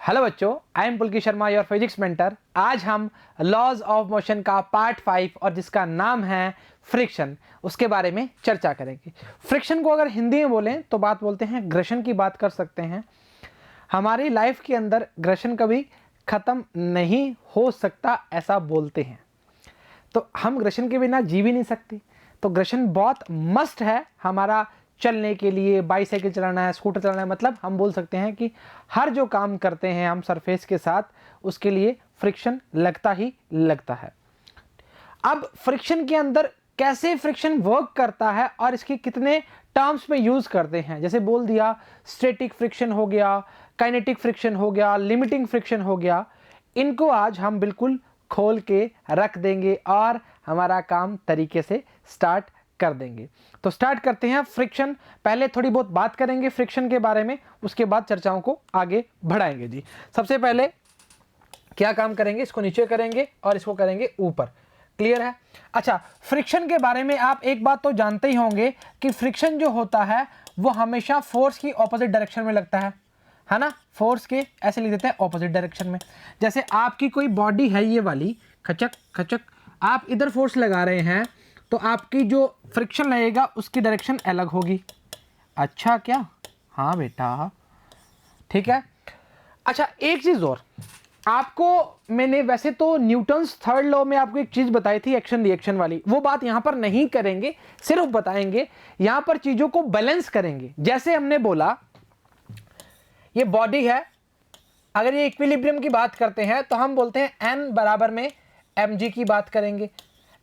Hello बच्चों, I am Pulki Sharma, your physics mentor. आज हम लॉज ऑफ मोशन का पार्ट 5 और जिसका नाम है फ्रिक्शन, उसके बारे में चर्चा करेंगे। फ्रिक्शन को अगर हिंदी में बोलें तो बात बोलते हैं घर्षण की बात कर सकते हैं। हमारी लाइफ के अंदर घर्षण कभी ख़त्म नहीं हो सकता ऐसा बोलते हैं, तो हम घर्षण के बिना जी भी नहीं सकते। तो घर्षण बहुत मस्ट है हमारा चलने के लिए, बाईसाइकिल चलाना है, स्कूटर चलाना है, मतलब हम बोल सकते हैं कि हर जो काम करते हैं हम सरफेस के साथ, उसके लिए फ्रिक्शन लगता ही लगता है। अब फ्रिक्शन के अंदर कैसे फ्रिक्शन वर्क करता है और इसके कितने टर्म्स में यूज करते हैं, जैसे बोल दिया स्टैटिक फ्रिक्शन हो गया, काइनेटिक फ्रिक्शन हो गया, लिमिटिंग फ्रिक्शन हो गया, इनको आज हम बिल्कुल खोल के रख देंगे और हमारा काम तरीके से स्टार्ट कर देंगे। तो स्टार्ट करते हैं फ्रिक्शन। पहले थोड़ी बहुत बात करेंगे फ्रिक्शन के बारे में, उसके बाद चर्चाओं को आगे बढ़ाएंगे जी। सबसे पहले क्या काम करेंगे, इसको नीचे करेंगे और इसको करेंगे ऊपर। क्लियर है? अच्छा, फ्रिक्शन के बारे में आप एक बात तो जानते ही होंगे कि फ्रिक्शन जो होता है वो हमेशा फोर्स की ऑपोजिट डायरेक्शन में लगता है ना। फोर्स के ऐसे लिख देते हैं ऑपोजिट डायरेक्शन में। जैसे आपकी कोई बॉडी है ये वाली, खचक खचक, आप इधर फोर्स लगा रहे हैं तो आपकी जो फ्रिक्शन लगेगा उसकी डायरेक्शन अलग होगी। अच्छा क्या? हाँ बेटा, ठीक है। अच्छा, एक चीज़ और आपको, मैंने वैसे तो न्यूटन्स थर्ड लॉ में आपको एक चीज़ बताई थी एक्शन रिएक्शन वाली, वो बात यहाँ पर नहीं करेंगे, सिर्फ बताएंगे। यहाँ पर चीज़ों को बैलेंस करेंगे। जैसे हमने बोला ये बॉडी है, अगर ये इक्विलिब्रियम की बात करते हैं तो हम बोलते हैं n बराबर में mg की बात करेंगे।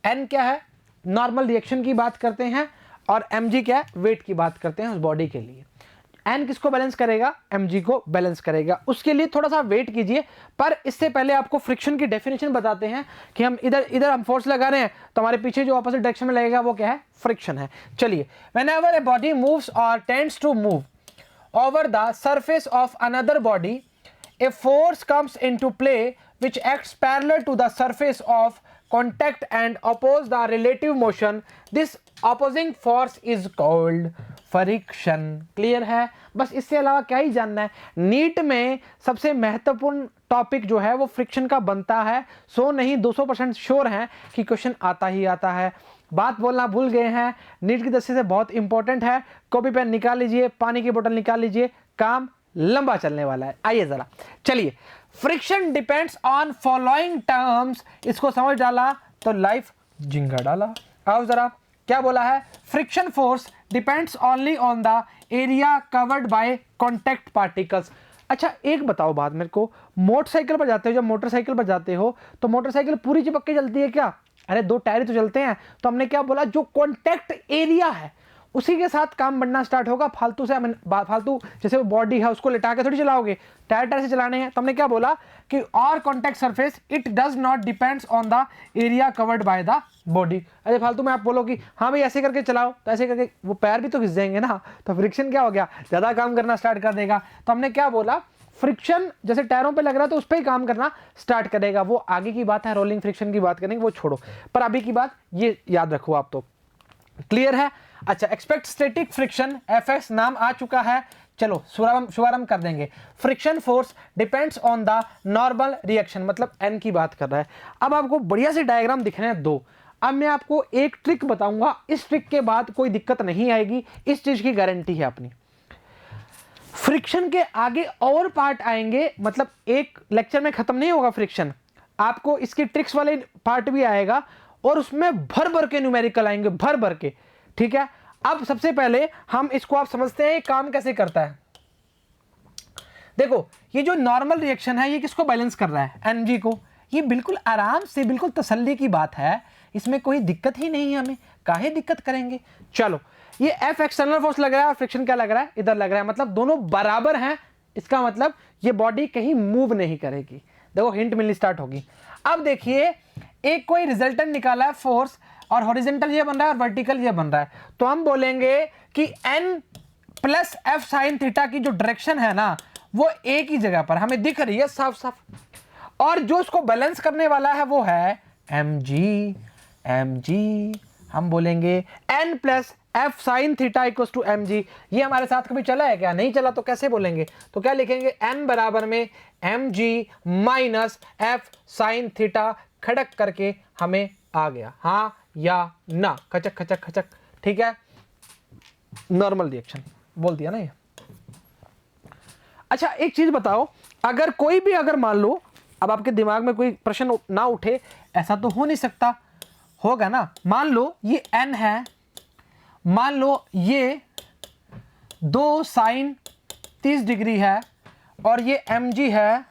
n क्या है? नॉर्मल रिएक्शन की बात करते हैं, और mg क्या है? वेट की बात करते हैं उस बॉडी के लिए। n किसको बैलेंस करेगा? mg को बैलेंस करेगा। उसके लिए थोड़ा सा वेट कीजिए, पर इससे पहले आपको फ्रिक्शन की डेफिनेशन बताते हैं कि हम इधर हम फोर्स लगा रहे हैं तो हमारे पीछे जो ऑपोजिट डायरेक्शन में लगेगा वो क्या है? फ्रिक्शन है। चलिए, व्हेनेवर ए बॉडी मूव्स और tends to move over the surface of another body, a force comes into play which acts parallel to the surface of contact and oppose the relative motion. This opposing force is called friction. Clear है? बस इससे अलावा क्या ही जानना है। NEET में सबसे महत्वपूर्ण टॉपिक जो है वो फ्रिक्शन का बनता है। सो नहीं 200% श्योर है कि क्वेश्चन आता ही आता है। बात बोलना भूल गए हैं, नीट की दृष्टि से बहुत इंपॉर्टेंट है। कॉपी पेन निकाल लीजिए, पानी की बोतल निकाल लीजिए, काम लंबा चलने वाला है। आइए जरा चलिए, friction depends on following terms. इसको समझ डाला तो लाइफ जिंगा डाला। आओ जरा, क्या बोला है? Friction force depends only on the area covered by contact particles. अच्छा, एक बताओ बात मेरे को, मोटरसाइकिल पर जाते हो, जब मोटरसाइकिल पर जाते हो तो मोटरसाइकिल पूरी चिपक के चलती है क्या? अरे दो टायर तो चलते हैं। तो हमने क्या बोला, जो कॉन्टैक्ट एरिया है उसी के साथ काम बढ़ना स्टार्ट होगा। फालतू से फालतू जैसे वो बॉडी है उसको लिटा के थोड़ी चलाओगे, टायर से चलाने हैं। तो हमने क्या बोला कि और contact surface it does not depends on the area covered by the body. अरे फालतू में आप बोलो कि हाँ भाई ऐसे करके चलाओ, तो ऐसे करके वो पैर भी तो घिस जाएंगे ना। तो फ्रिक्शन क्या हो गया? ज़्यादा काम करना स्टार्ट कर देगा। तो हमने क्या बोला, फ्रिक्शन जैसे टायरों पे लग रहा है तो उस पर ही काम करना स्टार्ट करेगा। वो आगे की बात है, रोलिंग फ्रिक्शन की बात करेंगे, वो छोड़ो। पर अभी की बात ये याद रखो आप। तो क्लियर है? अच्छा, एक्सपेक्ट स्टैटिक फ्रिक्शन, एफएस नाम आ चुका है। चलो शुभारंभ कर देंगे। Friction force depends on the normal reaction, मतलब एन की बात कर रहा है। अब आपको बढ़िया से डायग्राम दिख रहे हैं दो। अब मैं आपको एक ट्रिक बताऊंगा, इस ट्रिक के बाद कोई दिक्कत नहीं आएगी, इस चीज की गारंटी है अपनी। फ्रिक्शन के आगे और पार्ट आएंगे, मतलब एक लेक्चर में खत्म नहीं होगा फ्रिक्शन, आपको इसकी ट्रिक्स वाले पार्ट भी आएगा और उसमें भर भर के न्यूमेरिकल आएंगे, भर भर के। ठीक है? अब सबसे पहले हम इसको, आप समझते हैं ये काम कैसे करता है। देखो, ये जो नॉर्मल रिएक्शन है ये किसको बैलेंस कर रहा है? एनर्जी को। ये बिल्कुल आराम से, बिल्कुल तसल्ली की बात है, इसमें कोई दिक्कत ही नहीं है। हमें काहे दिक्कत करेंगे। चलो, ये एफ एक्सटर्नल फोर्स लग रहा है और फ्रिक्शन क्या लग रहा है? इधर लग रहा है, मतलब दोनों बराबर हैं। इसका मतलब ये बॉडी कहीं मूव नहीं करेगी। देखो हिंट मिलनी स्टार्ट होगी। अब देखिए, एक कोई रिजल्टेंट निकाला है फोर्स, और हॉरिजॉन्टल ये बन रहा है और वर्टिकल ये बन रहा है। तो हम बोलेंगे कि n plus F sine theta की जो डायरेक्शन है ना, वो एक ही जगह पर हमें दिख रही है साफ साफ, और जो उसको बैलेंस करने वाला है वो है mg। हम बोलेंगे n plus F sine theta equal to M G. ये हमारे साथ कभी चला है क्या? नहीं चला, तो कैसे बोलेंगे? तो क्या लिखेंगे? एन बराबर में M G minus F sine theta, खड़क करके हमें आ गया, हाँ या ना, खचक खचक खचक, ठीक है, नॉर्मल रिएक्शन बोल दिया ना ये। अच्छा एक चीज बताओ, अगर कोई भी, अगर मान लो अब आपके दिमाग में कोई प्रश्न ना उठे, ऐसा तो हो नहीं सकता, होगा ना। मान लो ये n है, मान लो ये 2 साइन 30 डिग्री है और ये mg है,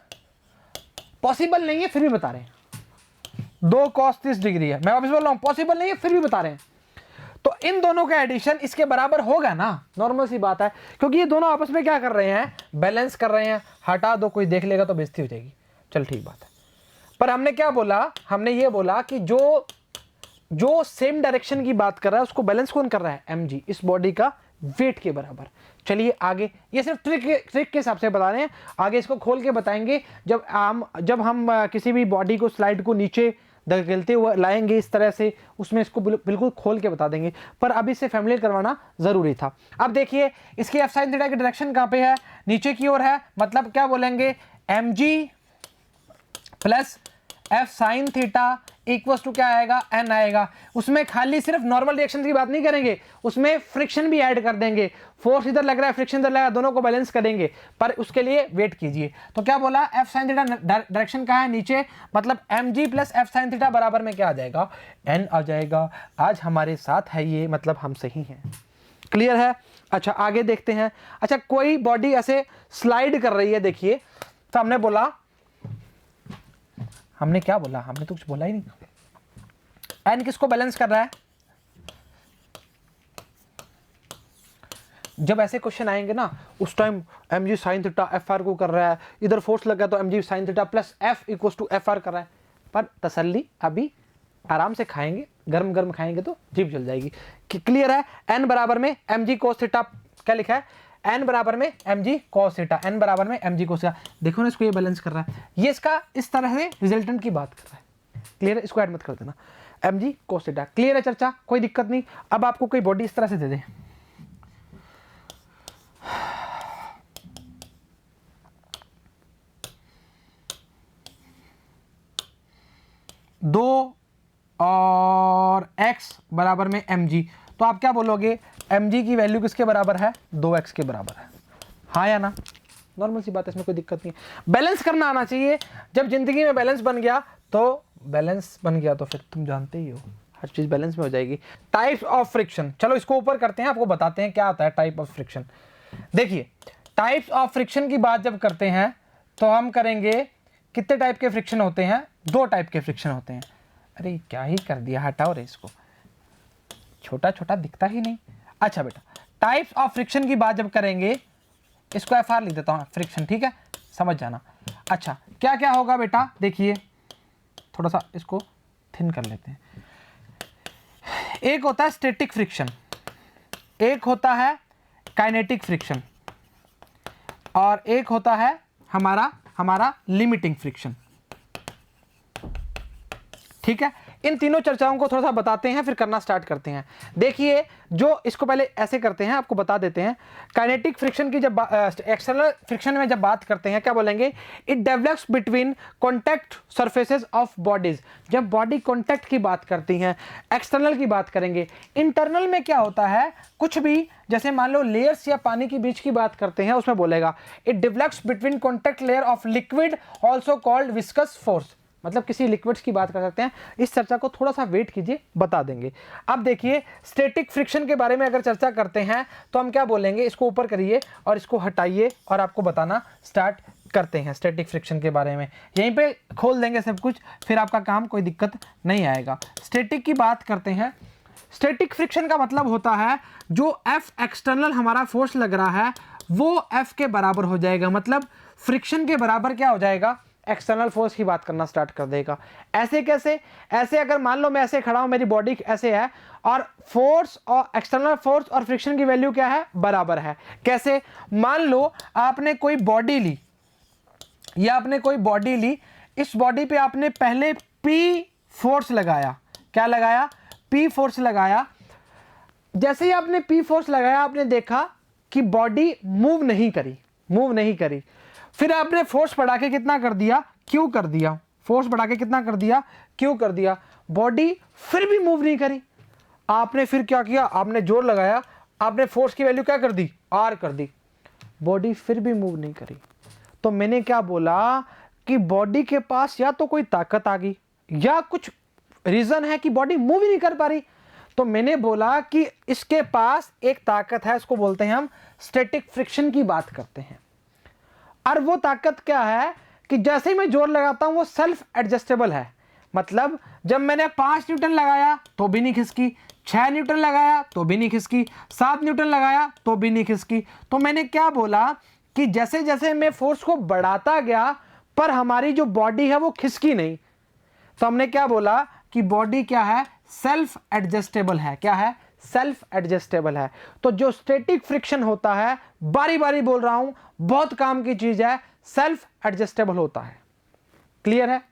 पॉसिबल नहीं है फिर भी बता रहे हैं। 2 cos 30 डिग्री है, मैं वापस बोल रहा हूं पॉसिबल नहीं है फिर भी बता रहे हैं, तो इन दोनों का एडिशन इसके बराबर होगा ना, नॉर्मल सी बात है, क्योंकि ये दोनों आपस में क्या कर रहे हैं? बैलेंस कर रहे हैं। हटा दो, कोई देख लेगा तो बेइज्जती हो जाएगी, चल ठीक बात है। पर हमने क्या बोला? हमने ये बोला कि जो सेम डायरेक्शन की बात कर रहा है उसको बैलेंस कौन कर रहा है? mg, इस बॉडी का वेट के बराबर। चलिए आगे, ये सिर्फ ट्रिक के हिसाब से बता रहे हैं, आगे इसको खोल के बताएंगे जब हम किसी भी बॉडी को, स्लाइड को नीचे धकेलते हुए लाएंगे इस तरह से, उसमें इसको बिल्कुल खोल के बता देंगे, पर अभी से फैमिलियर करवाना जरूरी था। अब देखिए इसकी एफ साइन थीटा की डायरेक्शन कहाँ पे है? नीचे की ओर है, मतलब क्या बोलेंगे? mg plus F sine theta equal to क्या आएगा? n आएगा। उसमें खाली सिर्फ नॉर्मल रिएक्शन की बात नहीं करेंगे, उसमें फ्रिक्शन भी ऐड कर देंगे। फोर्स इधर लग रहा है, फ्रिक्शन इधर लगा, दोनों को बैलेंस करेंगे, पर उसके लिए वेट कीजिए। तो क्या बोला? एफ साइन थीटा डायरेक्शन कहाँ है? नीचे, मतलब mg plus F sine theta बराबर में क्या आ जाएगा? n आ जाएगा। आज हमारे साथ है ये, मतलब हम सही हैं। क्लियर है? अच्छा आगे देखते हैं। अच्छा कोई बॉडी ऐसे स्लाइड कर रही है, देखिए, तो हमने बोला, हमने क्या बोला? हमने तो कुछ बोला ही नहीं। एन किसको बैलेंस कर रहा है? जब ऐसे क्वेश्चन आएंगे ना, उस time mg sin theta fr को कर रहा है, इधर फोर्स लगा तो mg sin theta plus f equals to fr कर रहा है। पर तसल्ली, अभी आराम से खाएंगे, गरम गरम खाएंगे तो जीभ जल जाएगी। क्लियर है? n बराबर में mg cos थीटा, क्या लिखा है? n बराबर में mg cos थीटा, n बराबर में mg cos थीटा। देखो ना, इसको ये बैलेंस कर रहा है, ये इसका इस तरह से रिजल्टेंट की बात कर रहा है। क्लियर है? इसको ऐड मत कर देना, mg cos थीटा। क्लियर है चर्चा? कोई दिक्कत नहीं। अब आपको कोई बॉडी इस तरह से दे दे, दो और x बराबर में mg, तो आप क्या बोलोगे? mg की वैल्यू किसके बराबर है? 2x के बराबर है, हाँ या ना? नॉर्मल सी बात है, इसमें कोई दिक्कत नहीं है। बैलेंस करना आना चाहिए। जब जिंदगी में बैलेंस बन गया तो फिर तुम जानते ही हो, हर चीज बैलेंस में हो जाएगी। टाइप्स ऑफ फ्रिक्शन, चलो इसको ऊपर करते हैं, आपको बताते हैं क्या आता है टाइप ऑफ फ्रिक्शन। देखिए टाइप्स ऑफ फ्रिक्शन की बात जब करते हैं तो हम करेंगे, कितने टाइप के फ्रिक्शन होते हैं? 2 टाइप के फ्रिक्शन होते हैं। अरे क्या ही कर दिया, हटाओ रे इसको, छोटा छोटा दिखता ही नहीं। अच्छा बेटा, टाइप्स ऑफ फ्रिक्शन की बात जब करेंगे, इसको एफ आर लिख देता हूँ, फ्रिक्शन, ठीक है, समझ जाना। अच्छा क्या क्या होगा बेटा? देखिए थोड़ा सा इसको थिन कर लेते हैं। एक होता है स्टैटिक फ्रिक्शन, एक होता है काइनेटिक फ्रिक्शन, और एक होता है हमारा लिमिटिंग फ्रिक्शन। ठीक है, इन तीनों चर्चाओं को थोड़ा सा बताते हैं, फिर करना स्टार्ट करते हैं। देखिए, जो इसको पहले ऐसे करते हैं, आपको बता देते हैं। काइनेटिक फ्रिक्शन की जब एक्सटर्नल फ्रिक्शन में जब बात करते हैं, क्या बोलेंगे? It develops between contact surfaces of bodies. जब बॉडी कॉन्टैक्ट की बात करती हैं, एक्सटर्नल की बात करेंगे। इंटरनल में क्या होता है? कुछ भी, जैसे मान लो लेयर्स या पानी के बीच की बात करते हैं, उसमें बोलेगा it develops between contact layer of liquid also called viscous force. मतलब किसी लिक्विड्स की बात कर सकते हैं। इस चर्चा को थोड़ा सा वेट कीजिए, बता देंगे। अब देखिए, स्टैटिक फ्रिक्शन के बारे में अगर चर्चा करते हैं तो हम क्या बोलेंगे? इसको ऊपर करिए और इसको हटाइए और आपको बताना स्टार्ट करते हैं स्टैटिक फ्रिक्शन के बारे में। यहीं पे खोल देंगे सब कुछ, फिर आपका काम कोई दिक्कत नहीं आएगा। स्टैटिक की बात करते हैं। स्टैटिक फ्रिक्शन का मतलब होता है जो F एक्सटर्नल हमारा फोर्स लग रहा है वो F के बराबर हो जाएगा। मतलब फ्रिक्शन के बराबर क्या हो जाएगा? एक्सटर्नल फोर्स की बात करना स्टार्ट कर देगा। ऐसे कैसे? ऐसे अगर मान लो मैं ऐसे खड़ा हूं, मेरी बॉडी ऐसे है, और फोर्स और एक्सटर्नल फोर्स और फ्रिक्शन की वैल्यू क्या है? बराबर है। कैसे? मान लो आपने कोई बॉडी ली, या आपने कोई बॉडी ली, इस बॉडी पे आपने पहले P फोर्स लगाया। क्या लगाया? P फोर्स लगाया। जैसे ही आपने पी फोर्स लगाया, आपने देखा कि बॉडी मूव नहीं करी, फिर आपने फोर्स बढ़ा के कितना कर दिया, क्यू कर दिया, फोर्स बढ़ा के कितना कर दिया, क्यू कर दिया, बॉडी फिर भी मूव नहीं करी। आपने फिर क्या किया, आपने जोर लगाया, आपने फोर्स की वैल्यू क्या कर दी, आर कर दी, बॉडी फिर भी मूव नहीं करी। तो मैंने क्या बोला कि बॉडी के पास या तो कोई ताकत आ गई या कुछ रीजन है कि बॉडी मूव ही नहीं कर पा रही। तो मैंने बोला कि इसके पास एक ताकत है, इसको बोलते हैं हम स्टैटिक फ्रिक्शन की बात करते हैं। और वो ताकत क्या है कि जैसे ही मैं जोर लगाता हूं वो सेल्फ एडजस्टेबल है। मतलब जब मैंने 5 न्यूटन लगाया तो भी नहीं खिसकी, 6 न्यूटन लगाया तो भी नहीं खिसकी, 7 न्यूटन लगाया तो भी नहीं खिसकी। तो मैंने क्या बोला कि जैसे जैसे मैं फोर्स को बढ़ाता गया पर हमारी जो बॉडी है वो खिसकी नहीं। तो हमने क्या बोला कि बॉडी क्या है, सेल्फ एडजस्टेबल है। क्या है, सेल्फ एडजस्टेबल है। तो जो स्टैटिक फ्रिक्शन होता है, बारी बारी बोल रहा हूं, बहुत काम की चीज है, सेल्फ एडजस्टेबल होता है। क्लियर है।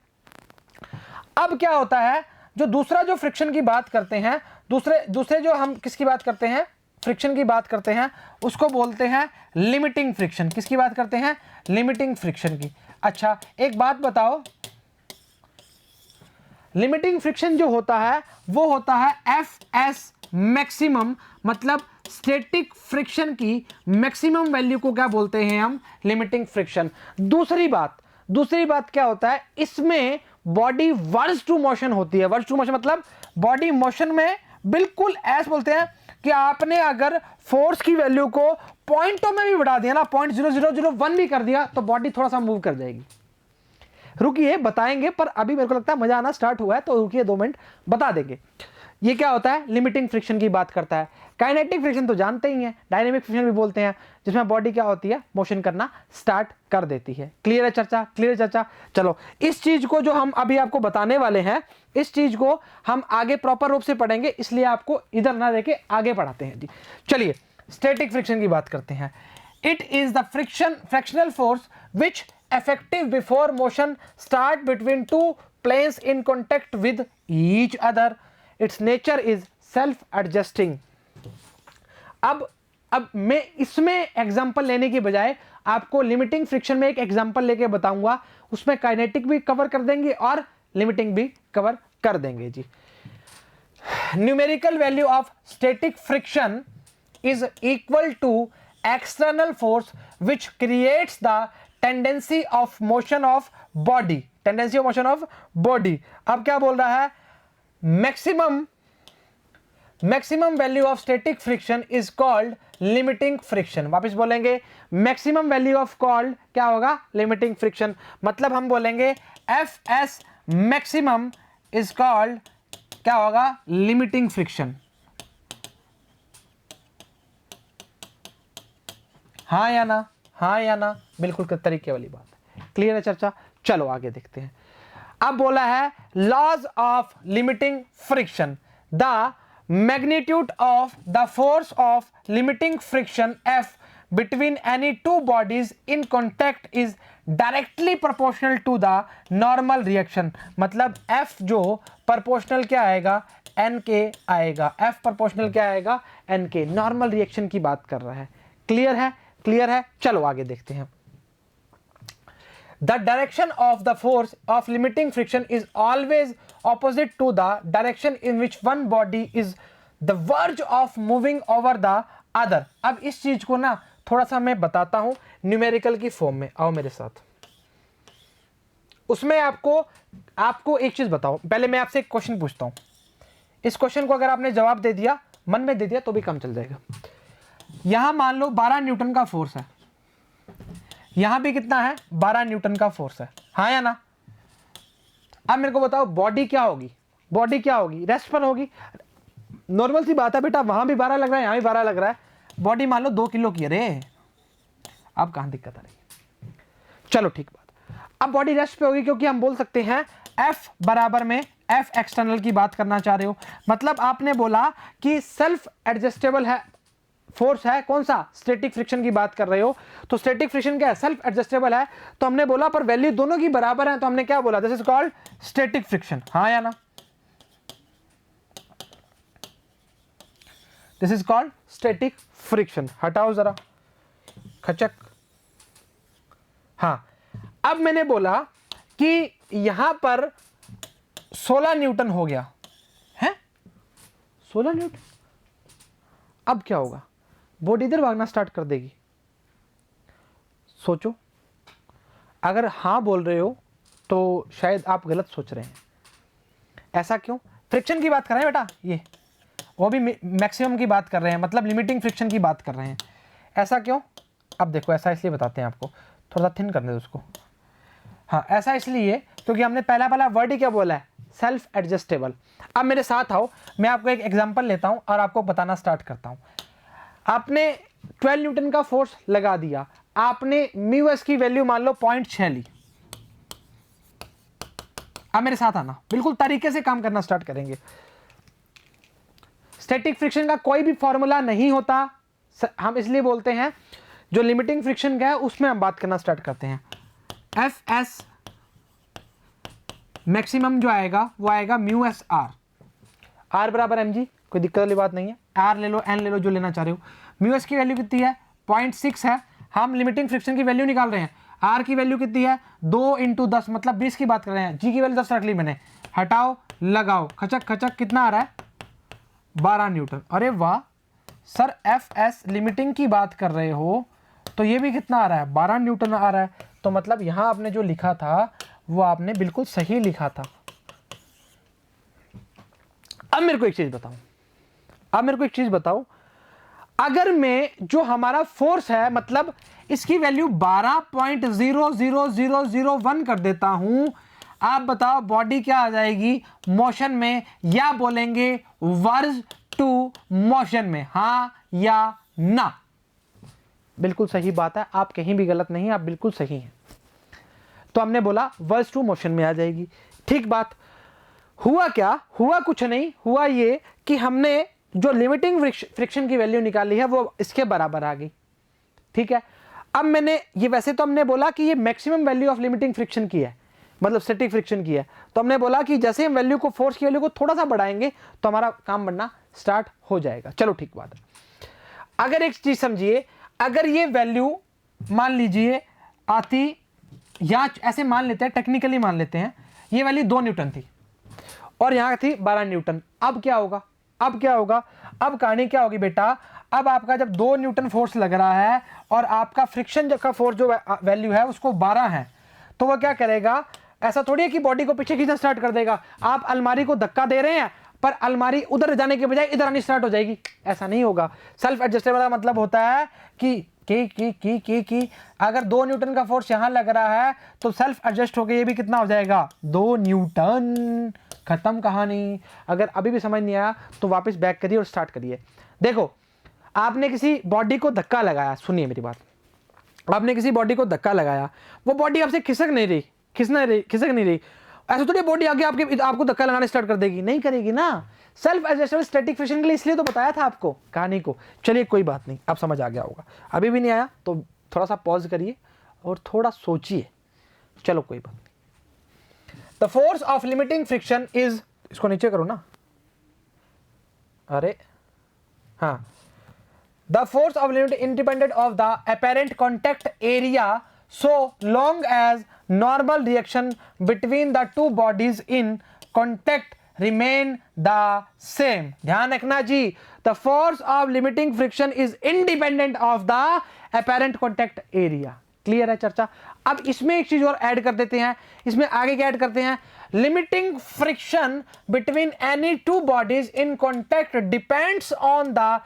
अब क्या होता है, जो दूसरा जो फ्रिक्शन की बात करते हैं, दूसरे जो हम किसकी बात करते हैं, फ्रिक्शन की बात करते हैं, उसको बोलते हैं लिमिटिंग फ्रिक्शन। किसकी बात करते हैं, लिमिटिंग फ्रिक्शन की। अच्छा एक बात बताओ, लिमिटिंग फ्रिक्शन जो होता है वो होता है एफ एस मैक्सिमम, मतलब स्टैटिक फ्रिक्शन की मैक्सिमम वैल्यू को क्या बोलते हैं हम, लिमिटिंग फ्रिक्शन। दूसरी बात क्या होता है, इसमें बॉडी वर्स टू मोशन होती है। वर्स टू मोशन मतलब बॉडी मोशन में बिल्कुल ऐसे बोलते हैं कि आपने अगर फोर्स की वैल्यू को पॉइंटों में भी बढ़ा दिया ना, 0.0001 भी कर दिया तो बॉडी थोड़ा सा मूव कर जाएगी। रुकिए बताएंगे, पर अभी मेरे को लगता है मजा आना स्टार्ट हुआ है, तो रुकिए 2 मिनट बता देंगे। ये क्या होता है, लिमिटिंग फ्रिक्शन की बात करता है। काइनेटिक फ्रिक्शन तो जानते ही हैं, डायनेमिक फ्रिक्शन भी बोलते हैं, जिसमें बॉडी क्या होती है, मोशन करना स्टार्ट कर देती है। क्लियर है चर्चा, क्लियर है चर्चा। चलो इस चीज को जो हम अभी आपको बताने वाले हैं, इस चीज को हम आगे प्रॉपर रूप से पढ़ेंगे, इसलिए आपको इधर ना देके आगे पढ़ाते हैं जी। चलिए स्टैटिक फ्रिक्शन की बात करते हैं। It is the frictional force which effective before motion start between two planes in contact with each other. Its nature is self adjusting. अब मैं इसमें एग्जांपल लेने की बजाय आपको लिमिटिंग फ्रिक्शन में एक एग्जांपल लेके बताऊंगा, उसमें काइनेटिक भी कवर कर देंगे और लिमिटिंग भी कवर कर देंगे जी। Numerical value of static friction is equal to external force which creates the tendency of motion of body. Tendency of motion of body. अब क्या बोल रहा है, maximum value of static friction is called limiting friction. वापस बोलेंगे, maximum value of called क्या होगा, limiting friction. मतलब हम बोलेंगे F S maximum is called क्या होगा, लिमिटिंग फ्रिक्शन। हाँ या ना, हाँ या ना, बिल्कुल तरीके वाली बात है। क्लियर है चर्चा। चलो आगे देखते हैं। अब बोला है laws of limiting friction, the magnitude of the force of limiting friction F between any two bodies in contact is directly proportional to the normal reaction. मतलब एफ जो प्रोपोर्शनल क्या आएगा, एन के आएगा। एफ प्रोपोर्शनल क्या आएगा, N के। Normal reaction की बात कर रहा है। क्लियर है, क्लियर है। चलो आगे देखते हैं। The direction of the force of limiting friction is always opposite to the direction in which one body is the verge of moving over the other. अब इस चीज को ना थोड़ा सा मैं बताता हूं न्यूमेरिकल की फॉर्म में। आओ मेरे साथ। उसमें आपको एक चीज बताओ। पहले मैं आपसे एक क्वेश्चन पूछता हूं। इस क्वेश्चन को अगर आपने जवाब दे दिया, मन में दे दिया, तो भी काम चल जाएगा। यहां मान लो 12 न्यूटन का फोर्स है, यहां भी कितना है, 12 न्यूटन का फोर्स है। हाँ या ना। अब मेरे को बताओ बॉडी क्या होगी, बॉडी क्या होगी, रेस्ट पर होगी। नॉर्मल सी बात है बेटा, वहां भी 12 लग रहा है, यहां भी 12 लग रहा है। बॉडी मान लो 2 किलो की। अरे अब कहां दिक्कत आ रही है। चलो ठीक बात। अब बॉडी रेस्ट पे होगी क्योंकि हम बोल सकते हैं F बराबर में F एक्सटर्नल की बात करना चाह रहे हो। मतलब आपने बोला कि सेल्फ एडजस्टेबल है फोर्स है, कौन सा, स्टैटिक फ्रिक्शन की बात कर रहे हो। तो स्टैटिक फ्रिक्शन क्या है, सेल्फ एडजस्टेबल है। तो हमने बोला पर वैल्यू दोनों की बराबर है, तो हमने क्या बोला, this is called static friction. हाँ या ना, this is called static friction. हटाओ जरा, खचक। हाँ, अब मैंने बोला कि यहां पर 16 न्यूटन हो गया है, 16 न्यूटन। अब क्या होगा, बॉडी इधर भागना स्टार्ट कर देगी। सोचो, अगर हाँ बोल रहे हो तो शायद आप गलत सोच रहे हैं। ऐसा क्यों? फ्रिक्शन की बात कर रहे हैं बेटा, ये वो भी मैक्सिमम की बात कर रहे हैं, मतलब लिमिटिंग फ्रिक्शन की बात कर रहे हैं। ऐसा क्यों? अब देखो, ऐसा इसलिए बताते हैं आपको, थोड़ा सा थिन करने दो उसको। हाँ, ऐसा इसलिए क्योंकि हमने पहला वर्ड ही क्या बोला है, सेल्फ एडजस्टेबल। अब मेरे साथ आओ, मैं आपको एक एग्जांपल लेता हूं और आपको बताना स्टार्ट करता हूं। आपने 12 न्यूटन का फोर्स लगा दिया, आपने म्यू एस की वैल्यू मान लो 0.6 ली। अब मेरे साथ आना, बिल्कुल तरीके से काम करना स्टार्ट करेंगे। स्टैटिक फ्रिक्शन का कोई भी फॉर्मूला नहीं होता, हम इसलिए बोलते हैं जो लिमिटिंग फ्रिक्शन का है उसमें हम बात करना स्टार्ट करते हैं। एफ एस मैक्सिमम जो आएगा वो आएगा म्यू एस आर, आर बराबर एम जी, कोई दिक्कत वाली बात नहीं है। आर ले लो, एन ले लो, जो लेना चाह रहे हो। म्यू एस की वैल्यू कितनी है, 0.6 है। हम लिमिटिंग फ्रिक्शन की वैल्यू निकाल रहे हैं। आर की वैल्यू कितनी है, 2 × 10 मतलब 20 की बात कर रहे हैं। जी की वैल्यू 10 रख ली मैंने। हटाओ, लगाओ, खचक खचक, कितना आ रहा है, 12 न्यूटन। अरे वाह सर, एफ एस लिमिटिंग की बात कर रहे हो तो ये भी कितना आ रहा है, 12 न्यूटन आ रहा है। तो मतलब यहां आपने जो लिखा था वो आपने बिल्कुल सही लिखा था। अब मेरे को एक चीज बताओ, अगर मैं जो हमारा फोर्स है, मतलब इसकी वैल्यू 12.00001 कर देता हूं, आप बताओ बॉडी क्या आ जाएगी, मोशन में, या बोलेंगे वर्ज टू मोशन में, हां या ना? बिल्कुल सही बात है, आप कहीं भी गलत नहीं, आप बिल्कुल सही हैं। तो हमने बोला वर्ज टू मोशन में आ जाएगी। ठीक बात। हुआ क्या, हुआ कुछ नहीं, हुआ ये कि हमने जो लिमिटिंग फ्रिक्शन की वैल्यू निकाली है वो इसके बराबर आ गई। ठीक है, अब मैंने ये, वैसे तो हमने बोला कि ये maximum value of limiting friction की है, मतलब स्टैटिक फ्रिक्शन की है। तो हमने बोला कि जैसे हम वैल्यू को, फोर्स की वैल्यू को थोड़ा सा बढ़ाएंगे तो हमारा काम बनना स्टार्ट हो जाएगा। चलो ठीक बात है। अगर एक चीज समझिए, अगर ये वैल्यू मान लीजिए आती, या ऐसे मान लेते हैं, टेक्निकली मान लेते हैं, ये वैल्यू 2 न्यूटन थी और यहां थी 12 न्यूटन। अब क्या होगा, अब कहानी क्या होगी बेटा, अब आपका जब 2 न्यूटन फोर्स लग रहा है और आपका फ्रिक्शन का फोर्स जो वैल्यू है उसको 12 है, तो वो क्या करेगा, ऐसा थोड़ी है कि बॉडी को पीछे खींचना स्टार्ट कर देगा। आप अलमारी को धक्का दे रहे हैं पर अलमारी उधर जाने के बजाय इधर आनी स्टार्ट हो जाएगी, ऐसा नहीं होगा। सेल्फ एडजस्टेबल का मतलब होता है कि अगर 2 न्यूटन का फोर्स यहां लग रहा है तो सेल्फ एडजस्ट होकर ये भी कितना हो जाएगा, 2 न्यूटन। खत्म कहानी। अगर अभी भी समझ नहीं आया तो वापस बैक करिए और स्टार्ट करिए। देखो, आपने किसी बॉडी को धक्का लगाया, सुनिए मेरी बात, आपने किसी बॉडी को धक्का लगाया, वो बॉडी आपसे खिसक नहीं रही। ऐसा थोड़ी बॉडी आगे आपको धक्का लगाना स्टार्ट कर देगी, नहीं करेगी ना। सेल्फ एडजस्टेबल स्टैटिक फ्रिक्शन के लिए इसलिए तो बताया था आपको कहानी को। चलिए कोई बात नहीं, अब समझ आ गया होगा। अभी भी नहीं आया तो थोड़ा सा पॉज करिए और थोड़ा सोचिए। चलो कोई बात नहीं। The force of limiting friction is, इसको नीचे करो ना, अरे हाँ, the force of limit independent of the apparent contact area so long as normal reaction between the two bodies in contact remain the same. ध्यान रखना जी, the force of limiting friction is independent of the apparent contact area. Clear है चर्चा? अब इसमें एक चीज और add कर देते हैं, इसमें आगे क्या ऐड करते हैं, limiting friction between any two bodies in contact depends on the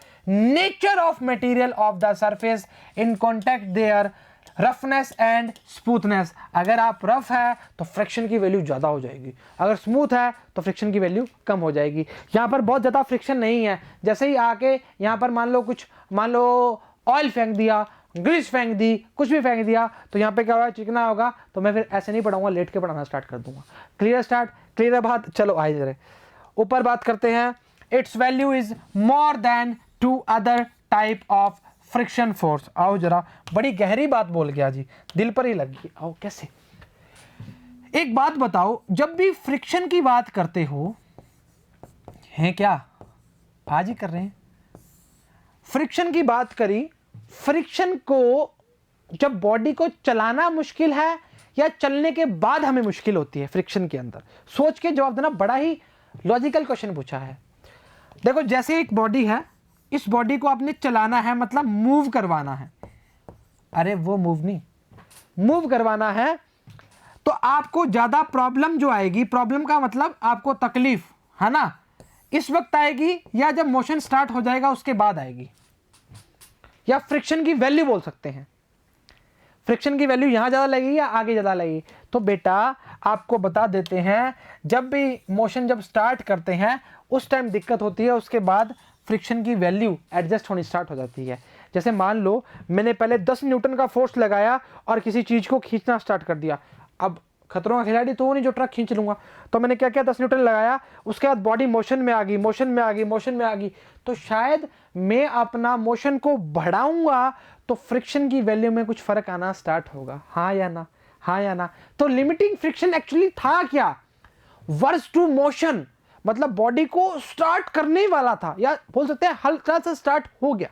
nature of material of the surface in contact, their roughness and smoothness. अगर आप रफ है तो फ्रिक्शन की वैल्यू ज़्यादा हो जाएगी, अगर स्मूथ है तो फ्रिक्शन की वैल्यू कम हो जाएगी। यहाँ पर बहुत ज़्यादा फ्रिक्शन नहीं है, जैसे ही आके यहाँ पर मान लो ऑयल फेंक दिया, ग्रीस फेंक दी, कुछ भी फेंक दिया, तो यहाँ पे क्या होगा, चिकना होगा। तो मैं फिर ऐसे नहीं पढ़ाऊंगा, लेट के पढ़ाना स्टार्ट कर दूंगा। क्लियर है बात? चलो आइए जरा ऊपर बात करते हैं। Its value is more than to other type of friction force. आओ जरा, बड़ी गहरी बात बोल गया जी, दिल पर ही लग गई। आओ, कैसे? एक बात बताओ, जब भी फ्रिक्शन की बात करते हो, हैं क्या आज ही कर रहे हैं, फ्रिक्शन की बात करी, फ्रिक्शन को जब बॉडी को चलाना मुश्किल है या चलने के बाद हमें मुश्किल होती है फ्रिक्शन के अंदर, सोच के जवाब देना। बड़ा ही लॉजिकल क्वेश्चन पूछा है। देखो जैसे एक बॉडी है, इस बॉडी को आपने चलाना है, मतलब मूव करवाना है। अरे वो मूव नहीं, मूव करवाना है तो आपको ज्यादा प्रॉब्लम जो आएगी, प्रॉब्लम का मतलब आपको तकलीफ है ना, इस वक्त आएगी या जब मोशन स्टार्ट हो जाएगा उसके बाद आएगी। या फ्रिक्शन की वैल्यू बोल सकते हैं, फ्रिक्शन की वैल्यू यहां ज्यादा लगेगी या आगे ज्यादा लगेगी। तो बेटा आपको बता देते हैं, जब भी मोशन जब स्टार्ट करते हैं उस टाइम दिक्कत होती है, उसके बाद फ्रिक्शन की वैल्यू एडजस्ट होनी स्टार्ट हो जाती है। जैसे मान लो मैंने पहले 10 न्यूटन का फोर्स लगाया और किसी चीज को खींचना स्टार्ट कर दिया। अब खतरों का खिलाड़ी तो वो नहीं जो ट्रक खींच लूंगा, तो मैंने क्या किया, 10 न्यूटन लगाया, उसके बाद बॉडी मोशन में आ गई, मोशन में आ गई, मोशन में आ गई, तो शायद मैं अपना मोशन को बढ़ाऊंगा तो फ्रिक्शन की वैल्यू में कुछ फर्क आना स्टार्ट होगा। हाँ या ना, हाँ या ना। तो लिमिटिंग फ्रिक्शन एक्चुअली था क्या, वर्स टू मोशन, मतलब बॉडी को स्टार्ट करने वाला था, या बोल सकते हैं हल्का सा स्टार्ट हो गया,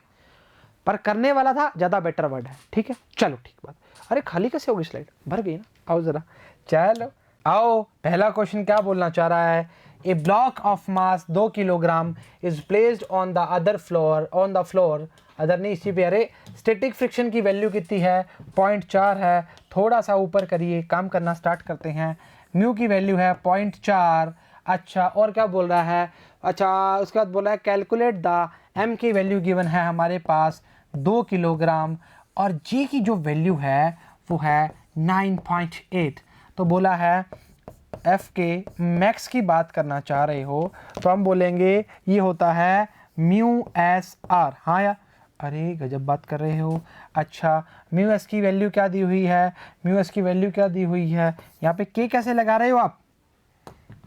पर करने वाला था ज्यादा बेटर वर्ड है। ठीक है, चलो ठीक बात। अरे खाली कैसे होगी स्लाइड, भर गई ना, आओ जरा, चलो आओ। पहला क्वेश्चन क्या बोलना चाह रहा है, a block of mass 2 kilogram is placed on the other floor, on the floor, other नहीं इसी पे। अरे स्टैटिक फ्रिक्शन की वैल्यू कितनी है, 0.4 है। थोड़ा सा ऊपर करिए, काम करना स्टार्ट करते हैं। म्यू की वैल्यू है 0.4। अच्छा, और क्या बोल रहा है, अच्छा उसके बाद बोल रहा है कैलकुलेट द एम की वैल्यू गिवन है हमारे पास 2 किलोग्राम, और जी की जो वैल्यू है वो है 9.8। तो बोला है एफ के मैक्स की बात करना चाह रहे हो तो हम बोलेंगे ये होता है म्यू एस आर। हाँ यार, अरे गजब बात कर रहे हो। अच्छा, म्यू एस की वैल्यू क्या दी हुई है, म्यू एस की वैल्यू क्या दी हुई है, यहाँ पे के कैसे लगा रहे हो आप,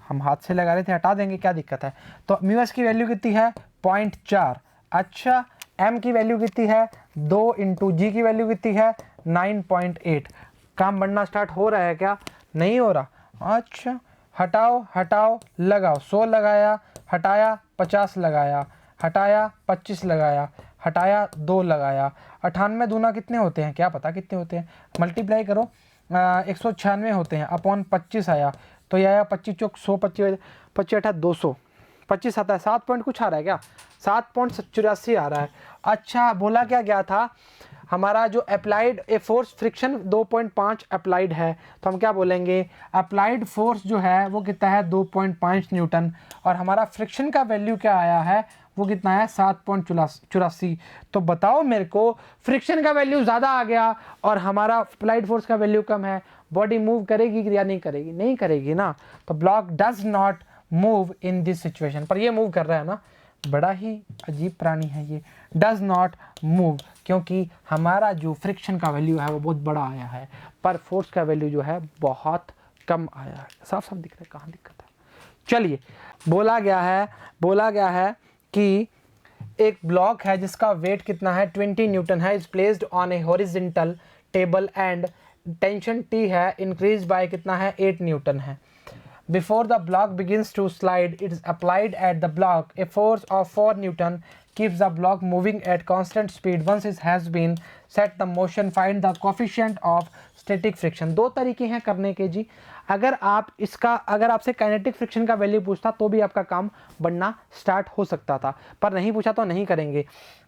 हम हाथ से लगा रहे थे, हटा देंगे, क्या दिक्कत है। तो म्यू एस की वैल्यू कितनी है 0.4। अच्छा, एम की वैल्यू कितनी है 2 इंटू जी की वैल्यू कितनी है 9.8। काम बढ़ना स्टार्ट हो रहा है क्या, नहीं हो रहा। अच्छा, हटाओ हटाओ लगाओ, 100 लगाया, हटाया 50 लगाया, हटाया 25 लगाया, हटाया 2 लगाया। 98 दूना कितने होते हैं, क्या पता कितने होते हैं, मल्टीप्लाई करो, 196 होते हैं, अपॉन 25 आया, तो यह आया 25 चौक 100, 25 25 200, 25 आता है, 7 पॉइंट कुछ आ रहा है क्या, 7.84 आ रहा है। अच्छा, बोला क्या गया था, हमारा जो applied a force friction 2.5 applied है, तो हम क्या बोलेंगे, अप्लाइड फोर्स जो है वो कितना है 2.5 न्यूटन, और हमारा फ्रिक्शन का वैल्यू क्या आया है, वो कितना है 7.84। तो बताओ मेरे को, फ्रिक्शन का वैल्यू ज़्यादा आ गया और हमारा अप्लाइड फोर्स का वैल्यू कम है, बॉडी मूव करेगी या नहीं करेगी, नहीं करेगी ना। तो block does not move in this situation, पर ये मूव कर रहा है ना, बड़ा ही अजीब प्राणी है ये, डज नॉट मूव, क्योंकि हमारा जो फ्रिक्शन का वैल्यू है वो बहुत बड़ा आया है, पर फोर्स का वैल्यू जो है बहुत कम आया है। साफ साफ दिख रहा है, कहाँ दिक्कत है। चलिए, बोला गया है कि एक ब्लॉक है जिसका वेट कितना है 20 न्यूटन है, is placed on A horizontal table and tension T है इंक्रीज बाय कितना है 8 न्यूटन है। Before the block begins to slide, it is applied at the block a force of 4 Newton keeps the block moving at constant speed. Once it has been set the motion, find the coefficient of static friction. दो तरीके हैं करने के जी। अगर आपसे kinetic friction का value पूछता तो भी आपका काम बनना स्टार्ट हो सकता था, पर नहीं पूछा तो नहीं करेंगे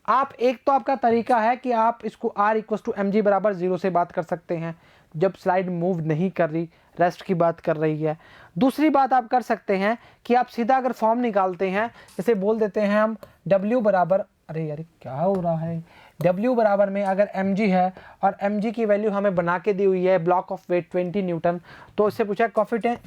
आप। एक तो आपका तरीका है कि आप इसको r = mg = 0 से बात कर सकते हैं जब स्लाइड मूव नहीं कर रही, रेस्ट की बात कर रही है। दूसरी बात आप कर सकते हैं कि आप सीधा अगर फॉर्म निकालते हैं, जैसे बोल देते हैं हम W बराबर, अरे यार क्या हो रहा है, W बराबर में अगर mg है और mg की वैल्यू हमें बना के दी हुई है, ब्लॉक ऑफ वेट 20 न्यूटन, तो इससे पूछा है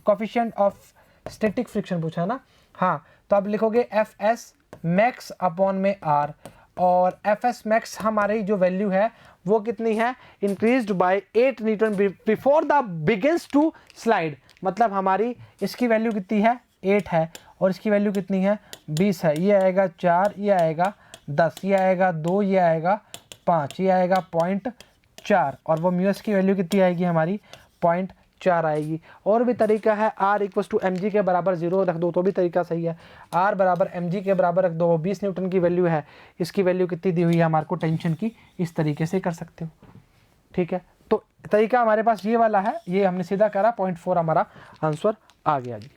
कोफिशिएंट ऑफ स्टैटिक फ्रिक्शन पूछा है ना। हाँ, तो आप लिखोगे Fs मैक्स अपॉन में R, और Fs मैक्स हमारी जो वैल्यू है वो कितनी है, increased by 8 newton before the begins to slide, मतलब हमारी इसकी वैल्यू कितनी है 8 है और इसकी वैल्यू कितनी है 20 है। ये आएगा 4, ये आएगा 10, ये आएगा 2, ये आएगा 5, ये आएगा 0.4, और वो म्यूएस की वैल्यू कितनी आएगी हमारी 0.4 4 आएगी। और भी तरीका है, r इक्वल टू mg के बराबर 0 रख दो तो भी तरीका सही है। r बराबर mg के बराबर रख दो, 20 न्यूटन की वैल्यू है, इसकी वैल्यू कितनी दी हुई है हमारे को टेंशन की, इस तरीके से कर सकते हो। ठीक है, तो तरीका हमारे पास ये वाला है, ये हमने सीधा करा, 0.4 हमारा आंसर आ गया जी।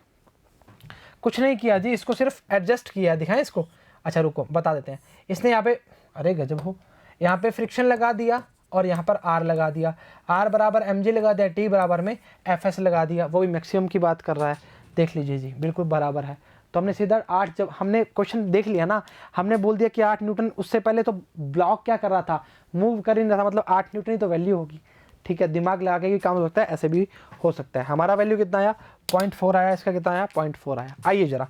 कुछ नहीं किया जी, इसको सिर्फ एडजस्ट किया, दिखाएं इसको। अच्छा रुको बता देते हैं, इसने यहाँ पे, अरे गजब हो, यहाँ पे फ्रिक्शन लगा दिया और यहाँ पर R लगा दिया, R बराबर mg लगा दिया, T बराबर में Fs लगा दिया, वो भी मैक्सिमम की बात कर रहा है, देख लीजिए जी बिल्कुल बराबर है। तो हमने सीधा 8, जब हमने क्वेश्चन देख लिया ना, हमने बोल दिया कि 8 न्यूटन, उससे पहले तो ब्लॉक क्या कर रहा था, मूव कर ही नहीं रहा था, मतलब 8 न्यूटन ही तो वैल्यू होगी। ठीक है, दिमाग लगा के भी काम हो सकता है, ऐसे भी हो सकता है। हमारा वैल्यू कितना आया, 0.4 आया, इसका कितना आया, 0.4 आया। आइए जरा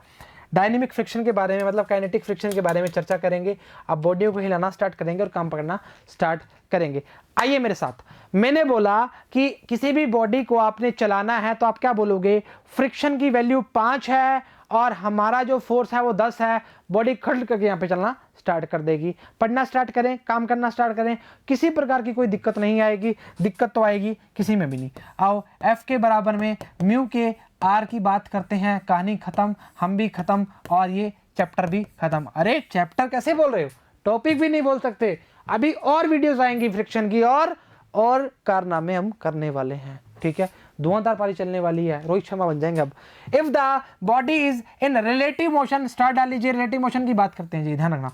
डायनेमिक फ्रिक्शन के बारे में, मतलब काइनेटिक फ्रिक्शन के बारे में चर्चा करेंगे। अब बॉडी को हिलाना स्टार्ट करेंगे और काम पकड़ना स्टार्ट करेंगे। आइए मेरे साथ, मैंने बोला कि किसी भी बॉडी को आपने चलाना है तो आप क्या बोलोगे, फ्रिक्शन की वैल्यू 5 है और हमारा जो फोर्स है वो 10 है, बॉडी खड़ करके यहाँ पे चलना स्टार्ट कर देगी। पढ़ना स्टार्ट करें, काम करना स्टार्ट करें, किसी प्रकार की कोई दिक्कत नहीं आएगी। दिक्कत तो आएगी किसी में भी नहीं। आओ F के बराबर में म्यू के R की बात करते हैं, कहानी खत्म, हम भी खत्म और ये चैप्टर भी खत्म। अरे चैप्टर कैसे बोल रहे हो, टॉपिक भी नहीं बोल सकते। अभी और वीडियोस आएंगी फ्रिक्शन की और कारनामे हम करने वाले हैं। ठीक है, धुआंधार पारी चलने वाली है, रोहित शर्मा बन जाएंगे अब। If the body is in relative motion, star डाल लीजिए, रिलेटिव मोशन की बात करते हैं जी, ध्यान रखना।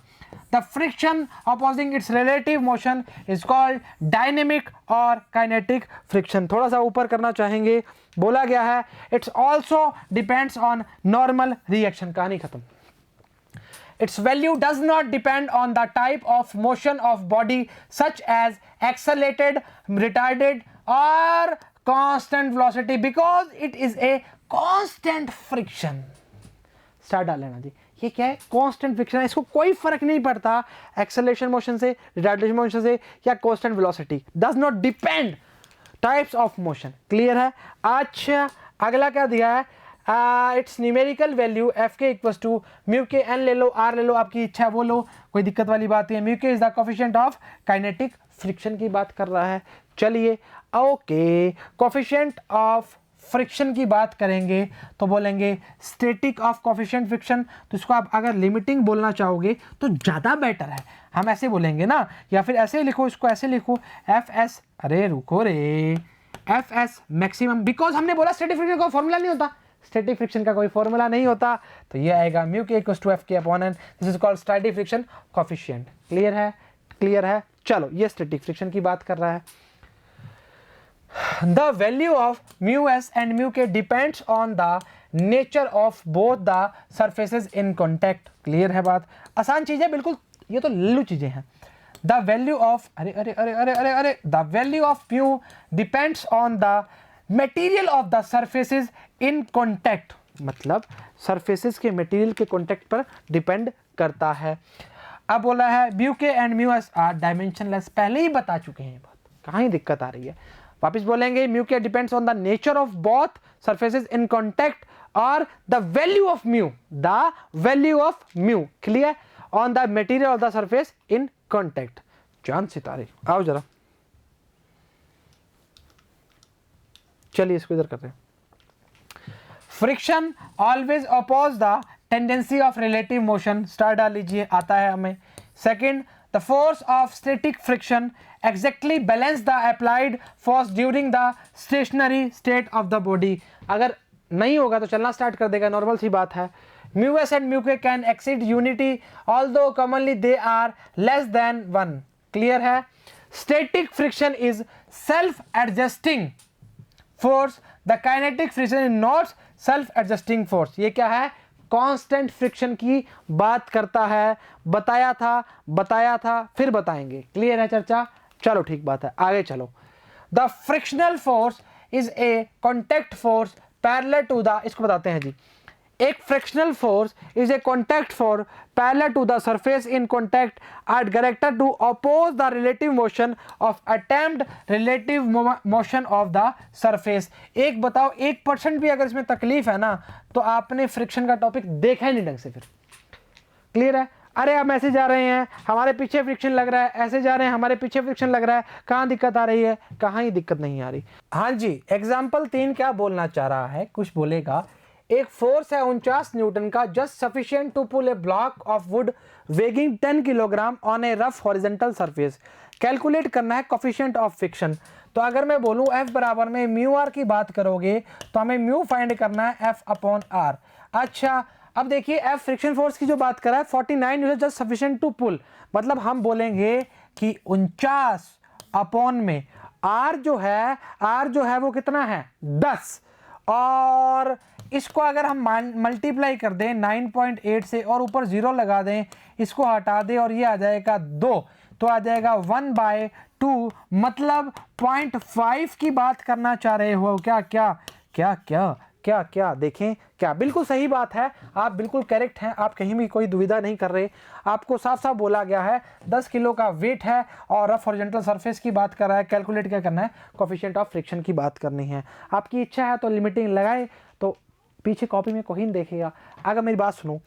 The friction opposing it's relative motion is called dynamic और काइनेटिक फ्रिक्शन। थोड़ा सा ऊपर करना चाहेंगे, बोला गया है it's also depends on normal reaction, कहानी खत्म। Its value does not depend on the type of motion of body such as accelerated, retarded or constant velocity because it is a constant friction। Star डाल लेना जी, ये क्या है, constant friction है, इसको कोई फर्क नहीं पड़ता एक्सेलरेशन मोशन से, रिटार्डेशन मोशन से या constant velocity, does not depend types of motion. Clear है। अच्छा अगला क्या दिया है, इट्स न्यूमेरिकल वैल्यू एफ के इक्वल टू म्यू के एन ले लो, आर ले लो, आपकी इच्छा है वो लो, कोई दिक्कत वाली बात नहीं है। म्यू के is the coefficient of kinetic friction की बात कर रहा है। चलिए ओके, कोफिशिएंट ऑफ फ्रिक्शन की बात करेंगे तो बोलेंगे स्टैटिक ऑफ कोफिशिएंट फ्रिक्शन। तो इसको आप अगर लिमिटिंग बोलना चाहोगे तो ज़्यादा बेटर है, हम ऐसे बोलेंगे ना, या फिर ऐसे लिखो, इसको ऐसे लिखो एफ एस, अरे रुको रे, एफ एस मैक्सिमम, बिकॉज हमने बोला स्टैटिक फ्रिक्शन का फॉर्मूला नहीं होता, स्टैटिक फ्रिक्शन का कोई फॉर्मूला नहीं होता, तो ये आएगा म्यू के इक्वल टू एफ के upon N, this is called static friction coefficient. Clear है, क्लियर है। चलो ये स्टैटिक फ्रिक्शन की बात कर रहा है। The value of mu s and mu k depends on the nature of both the surfaces in contact। Clear है बात, आसान चीज है बिल्कुल, ये तो लल्लू चीजें हैं। The value of the value of mu depends on the material of the surfaces in contact, मतलब surfaces के material के contact पर depend करता है। अब बोला है mu k and mu s are dimensionless, पहले ही बता चुके हैं बात, कहाँ ही दिक्कत आ रही है। वापिस बोलेंगे म्यू के depends on the nature of both surfaces in contact और the value of mu, the value of mu, clear, on the material of the surface in contact. चांद सितारे, आओ जरा, चलिए इसको इधर करते हैं। Friction always oppose the tendency of relative motion, star डाल लीजिए, आता है हमें। Second, the force of static friction exactly balance the applied force during the stationary state of the body। अगर नहीं होगा तो चलना स्टार्ट कर देगा, नॉर्मल सी बात है। mu s and mu k can exceed unity although commonly they are less than 1। Clear है। static friction is self adjusting force, the kinetic friction is not self adjusting force। ये क्या है, constant friction की बात करता है, बताया था फिर बताएंगे। क्लियर है चर्चा, चलो ठीक बात है, आगे चलो। The frictional force is a contact force parallel to the, इसको बताते हैं जी, एक frictional force is a contact force parallel to the surface in contact are directed to oppose the relative motion of attempt relative motion of the surface. एक बताओ, 1% भी अगर इसमें तकलीफ है ना तो आपने फ्रिक्शन का टॉपिक देखा ही नहीं ढंग से फिर। क्लियर है। अरे अब ऐसे जा रहे हैं, हमारे पीछे फ्रिक्शन लग रहा है, ऐसे जा रहे हैं, हमारे पीछे फ्रिक्शन लग रहा है, कहाँ दिक्कत आ रही है? कहाँ ही दिक्कत नहीं आ रही। हाँ जी, एग्जाम्पल 3 क्या बोलना चाह रहा है, कुछ बोलेगा। एक फोर्स है 49 न्यूटन का, just sufficient to pull a block of wood weighing 10 kilogram on a rough horizontal surface. Calculate करना है कोफिशिएंट ऑफ फ्रिक्शन। तो अगर मैं बोलूं F बराबर में म्यू आर की बात करोगे तो हमें म्यू फाइंड करना है F अपॉन आर। अच्छा, अब देखिए F फ्रिक्शन फोर्स की जो बात कर रहा है 49 newton just sufficient to pull, मतलब हम बोलेंगे कि 49 अपॉन में R जो है वो कितना है 10, और इसको अगर हम मल्टीप्लाई कर दें 9.8 से और ऊपर 0 लगा दें, इसको हटा दें और ये आ जाएगा 2, तो आ जाएगा 1/2, मतलब 0.5 की बात करना चाह रहे हो। क्या क्या क्या क्या क्या क्या देखें, क्या बिल्कुल सही बात है, आप बिल्कुल करेक्ट हैं, आप कहीं भी कोई दुविधा नहीं कर रहे। आपको साफ साफ बोला गया है 10 किलो का वेट है और रफ हॉरिजॉन्टल सरफेस की बात कर रहा है। कैलकुलेट क्या करना है? कोफिशिएंट ऑफ फ्रिक्शन की बात करनी है। आपकी इच्छा है तो लिमिटिंग लगाए, तो पीछे कॉपी में कोई नहीं देखेगा। अगर मेरी बात सुनो,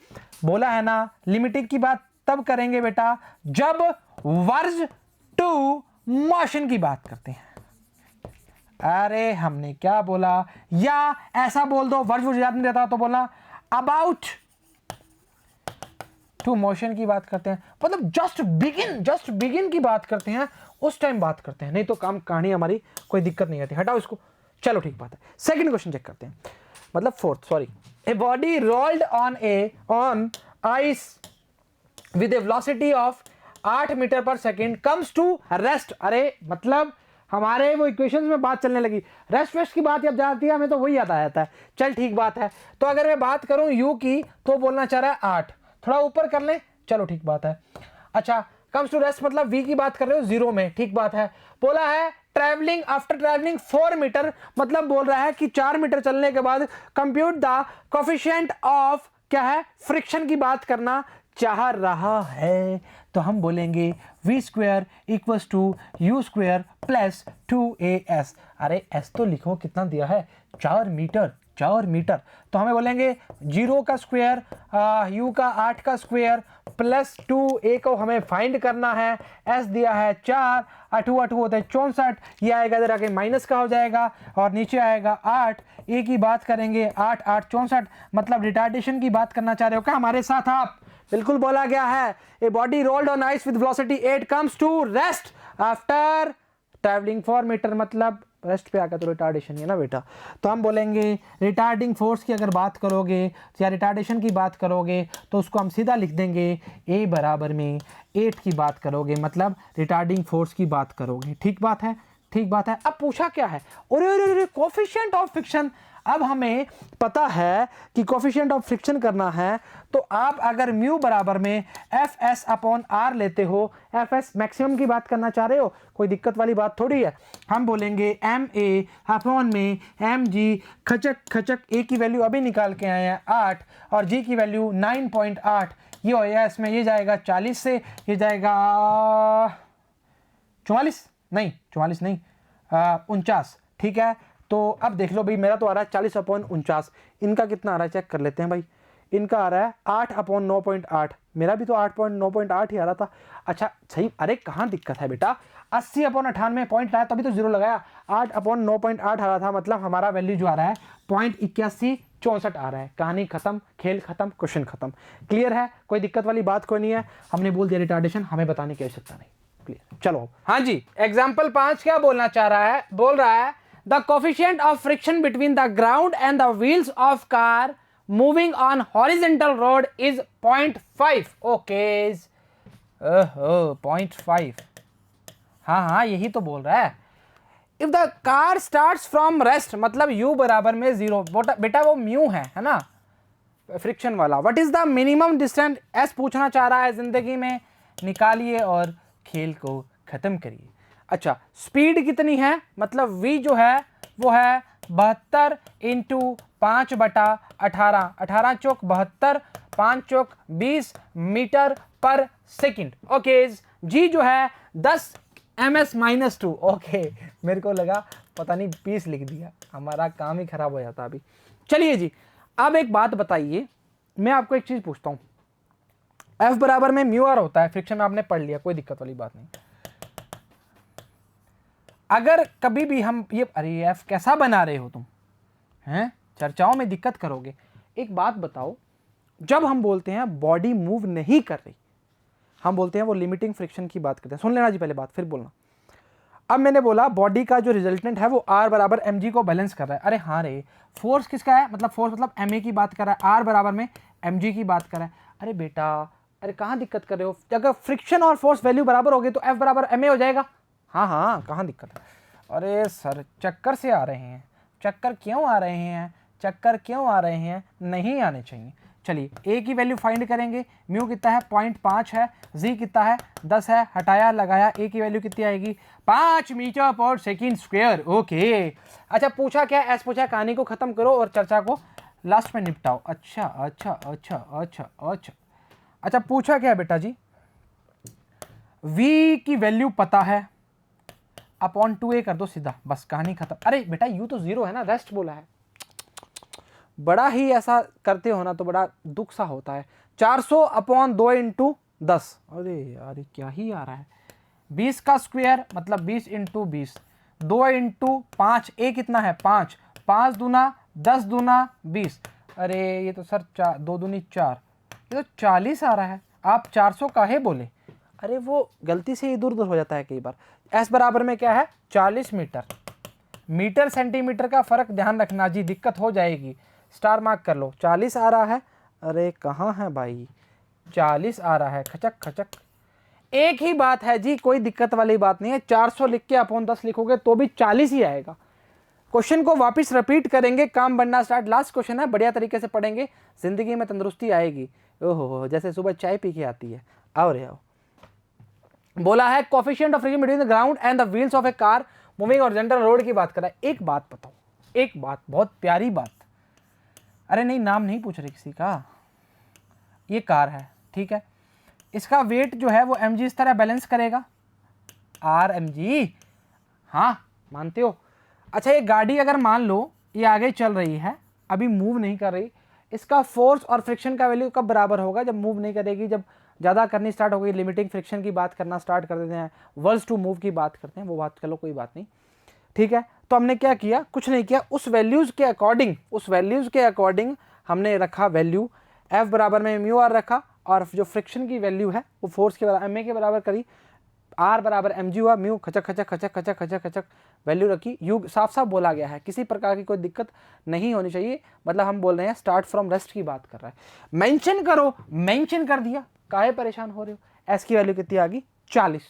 बोला है ना लिमिटिंग की बात तब करेंगे बेटा जब वर्ज टू मोशन की बात करते हैं। अरे हमने क्या बोला, या ऐसा बोल दो, वर्ज याद नहीं रहता तो बोलना अबाउट टू मोशन की बात करते हैं, मतलब जस्ट बिगिन की बात करते हैं, उस टाइम बात करते हैं, नहीं तो काम कहानी हमारी कोई दिक्कत नहीं आती। हटाओ इसको, चलो ठीक बात है। सेकंड क्वेश्चन चेक करते हैं, मतलब fourth, sorry. A body rolled on ice with a velocity of 8 metre per second comes to rest. अरे मतलब हमारे वो इक्वेशंस में बात चलने लगी, रेस्ट वेस्ट की बात जब जाती है हमें तो वही याद आ जाता है। चल ठीक बात है, तो अगर मैं बात करूं यू की तो बोलना चाह रहा है 8, थोड़ा ऊपर कर लें, चलो ठीक बात है। अच्छा, कम्स टू रेस्ट मतलब वी की बात कर रहे हो 0 में, ठीक बात है। बोला है ट्रैवलिंग आफ्टर ट्रैवलिंग 4 मीटर, मतलब बोल रहा है कि 4 मीटर चलने के बाद कंप्यूट द कोफिशिएंट ऑफ क्या है फ्रिक्शन की बात करना चाह रहा है। तो हम बोलेंगे v square equals to u square plus 2as। अरे s तो लिखो कितना दिया है 4 मीटर, तो हमें बोलेंगे 0 का स्क्वायर u का 8 का स्क्वायर प्लस 2a को हमें फाइंड करना है। s दिया है 4, 8 होते हैं 64, ये आएगा इधर आके माइनस का हो जाएगा और नीचे आएगा 8। a की बात करेंगे 8 8 64, मतलब रिटार्डेशन की बात करना चाह रहे हो क्या हमारे साथ आप? बिल्कुल बोला गया है a body rolled on ice with velocity 8 comes to rest after travelling 4 metre, मतलब रेस्ट पे आकर तो रिटार्डेशन है ना बेटा। तो हम बोलेंगे रिटार्डिंग फोर्स की अगर बात करोगे या रिटार्डेशन की बात करोगे तो उसको हम सीधा लिख देंगे ए बराबर में 8 की बात करोगे, मतलब रिटार्डिंग फोर्स की बात करोगे। ठीक बात है, ठीक बात है। अब पूछा क्या है, अरे कोफिशिएंट ऑफ फ्रिक्शन। अब हमें पता है कि कोफिशिएंट ऑफ फ्रिक्शन करना है, तो आप अगर म्यू बराबर में एफ एस अपॉन आर लेते हो, एफ एस मैक्सिमम की बात करना चाह रहे हो, कोई दिक्कत वाली बात थोड़ी है। हम बोलेंगे एम ए अपॉन में एम जी, खचक ए की वैल्यू अभी निकाल के आए हैं 8 और जी की वैल्यू 9.8, ये होगा इसमें, ये जाएगा 40 से, ये जाएगा 44 नहीं 49, ठीक है। तो अब देख लो भाई, मेरा तो आ रहा है 40/49, इनका कितना आ रहा है चेक कर लेते हैं भाई। इनका आ रहा है 8/9.8, मेरा भी तो 8.9.8 ही आ रहा था। अच्छा सही, अरे कहाँ दिक्कत है बेटा, 80/98 पॉइंट लाया तभी तो 0 लगाया, 8/9.8 आ रहा था, मतलब हमारा वैल्यू जो आ रहा है 0.8164 आ रहा है। कहानी खत्म, खेल खत्म, क्वेश्चन खत्म। क्लियर है, कोई दिक्कत वाली बात कोई नहीं है। हमने बोल दिया रिटार्डेशन, हमें बताने की आवश्यकता नहीं। क्लियर, चलो। हाँ जी, एग्जाम्पल 5 क्या बोलना चाह रहा है, बोल रहा है the coefficient of friction between the ground and the wheels of car moving on horizontal road is 0.5. okay 0.5, हाँ यही तो बोल रहा है। if the car starts from rest, मतलब u बराबर में 0, बेटा वो म्यू है ना फ्रिक्शन वाला। what is the minimum distance, s पूछना चाह रहा है जिंदगी में, निकालिए और खेल को खत्म करिए। अच्छा, स्पीड कितनी है, मतलब v जो है वो है 72 इंटू 5/18, 18 चौक 72, 5 चौक 20 मीटर पर सेकंड। ओके, g जो है 10 ms-2। ओके, मेरे को लगा पता नहीं 20 लिख दिया, हमारा काम ही खराब हो जाता अभी। चलिए जी, अब एक बात बताइए, मैं आपको एक चीज पूछता हूं, F बराबर में म्यू आर होता है, फ्रिक्शन में आपने पढ़ लिया, कोई दिक्कत वाली बात नहीं। अगर कभी भी हम ये, अरे F कैसा बना रहे हो तुम हैं, चर्चाओं में दिक्कत करोगे। एक बात बताओ, जब हम बोलते हैं बॉडी मूव नहीं कर रही, हम बोलते हैं वो लिमिटिंग फ्रिक्शन की बात करते हैं। सुन लेना जी पहले बात, फिर बोलना। अब मैंने बोला बॉडी का जो रिजल्टेंट है वो R बराबर mg को बैलेंस कर रहा है। अरे हाँ रे, फोर्स किसका है, मतलब फोर्स मतलब ma की बात कर रहा है, R बराबर में mg की बात कर रहा है। अरे बेटा, अरे कहाँ दिक्कत कर रहे हो, अगर फ्रिक्शन और फोर्स वैल्यू बराबर हो गए तो F बराबर ma हो जाएगा। हाँ हाँ, कहाँ दिक्कत है। अरे सर चक्कर से आ रहे हैं, चक्कर क्यों आ रहे हैं, चक्कर क्यों आ रहे हैं, नहीं आने चाहिए। चलिए ए की वैल्यू फाइंड करेंगे, म्यू कितना है 0.5 है, जी कितना है 10 है, हटाया लगाया, ए की वैल्यू कितनी आएगी 5 मीटर पर सेकंड स्क्वायर। ओके, अच्छा पूछा क्या, एस पूछा, कहानी को खत्म करो और चर्चा को लास्ट में निपटाओ। अच्छा अच्छा अच्छा अच्छा अच्छा अच्छा, पूछा क्या बेटा जी, v की वैल्यू पता है, अपॉन 2a कर दो सीधा, बस कहानी खत्म। अरे बेटा यू तो 0 है ना, रेस्ट बोला है। बड़ा ही ऐसा करते हो ना तो बड़ा दुख सा होता है। 400 अपॉन 2 इंटू 10, अरे यार क्या ही आ रहा है, 20 का स्क्वायर मतलब 20 इंटू 20, 2 इंटू 5, ए कितना है 5, 5 दूना 10 दूना 20, अरे ये तो सर 2 दूनी 4, ये तो 40 आ रहा है। आप 400 काहे बोले, अरे वो गलती से इधर उधर हो जाता है कई बार। एस बराबर में क्या है 40 मीटर, मीटर सेंटीमीटर का फर्क ध्यान रखना जी, दिक्कत हो जाएगी, स्टार मार्क कर लो। 40 आ रहा है, अरे कहाँ है भाई, 40 आ रहा है, खचक खचक, एक ही बात है जी, कोई दिक्कत वाली बात नहीं है। 400 लिख के अपॉन 10 लिखोगे तो भी 40 ही आएगा। क्वेश्चन को वापस रिपीट करेंगे, काम बनना स्टार्ट। लास्ट क्वेश्चन है, बढ़िया तरीके से पढ़ेंगे, जिंदगी में तंदुरुस्ती आएगी। ओहो, जैसे सुबह चाय पी के आती है। आओ रे आओ। बोला है coefficient of friction between the ground and the wheels of A car moving horizontal road की बात कर रहा है। एक बात बताओ, एक बात, बहुत प्यारी बात, अरे नहीं नाम नहीं पूछ रहे किसी का, ये कार है ठीक है, इसका वेट जो है वो mg इस तरह बैलेंस करेगा, rmg, हाँ मानते हो। अच्छा ये गाड़ी अगर मान लो ये आगे चल रही है, अभी मूव नहीं कर रही, इसका फोर्स और फ्रिक्शन का वैल्यू कब बराबर होगा, जब मूव नहीं करेगी, जब ज़्यादा करनी स्टार्ट हो गई, लिमिटिंग फ्रिक्शन की बात करना स्टार्ट कर देते हैं, वर्स टू मूव की बात करते हैं, वो बात कर लो कोई बात नहीं, ठीक है। तो हमने क्या किया, कुछ नहीं किया, उस वैल्यूज़ के अकॉर्डिंग, उस वैल्यूज़ के अकॉर्डिंग हमने रखा वैल्यू, एफ बराबर में म्यू आर रखा, और जो फ्रिक्शन की वैल्यू है वो फोर्स के बराबर ma के बराबर करी, आर बराबर mg हुआ, म्यू खचक खचक खचक खचक खचक खचक वैल्यू रखी, यू साफ साफ बोला गया है, किसी प्रकार की कोई दिक्कत नहीं होनी चाहिए। मतलब हम बोल रहे हैं स्टार्ट फ्रॉम रेस्ट की बात कर रहा है, मेंशन करो, मेंशन कर दिया, काहे परेशान हो रहे हो। एस की वैल्यू कितनी आ गई 40,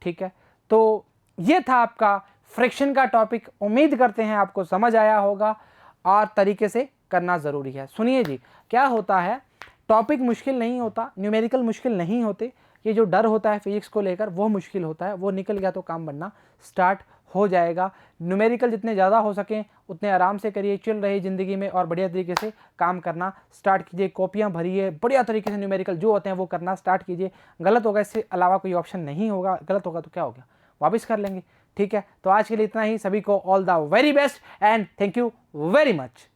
ठीक है। तो ये था आपका फ्रिक्शन का टॉपिक, उम्मीद करते हैं आपको समझ आया होगा और तरीके से करना ज़रूरी है। सुनिए जी, क्या होता है, टॉपिक मुश्किल नहीं होता, न्यूमेरिकल मुश्किल नहीं होते, ये जो डर होता है फिजिक्स को लेकर वो मुश्किल होता है, वो निकल गया तो काम बनना स्टार्ट हो जाएगा। न्यूमेरिकल जितने ज़्यादा हो सकें उतने आराम से करिए, चल रही ज़िंदगी में, और बढ़िया तरीके से काम करना स्टार्ट कीजिए, कॉपियाँ भरिए, बढ़िया तरीके से न्यूमेरिकल जो होते हैं वो करना स्टार्ट कीजिए। गलत होगा इससे अलावा कोई ऑप्शन नहीं होगा, गलत होगा तो क्या हो गया, वापस कर लेंगे, ठीक है। तो आज के लिए इतना ही, सभी को all the very best and thank you very much.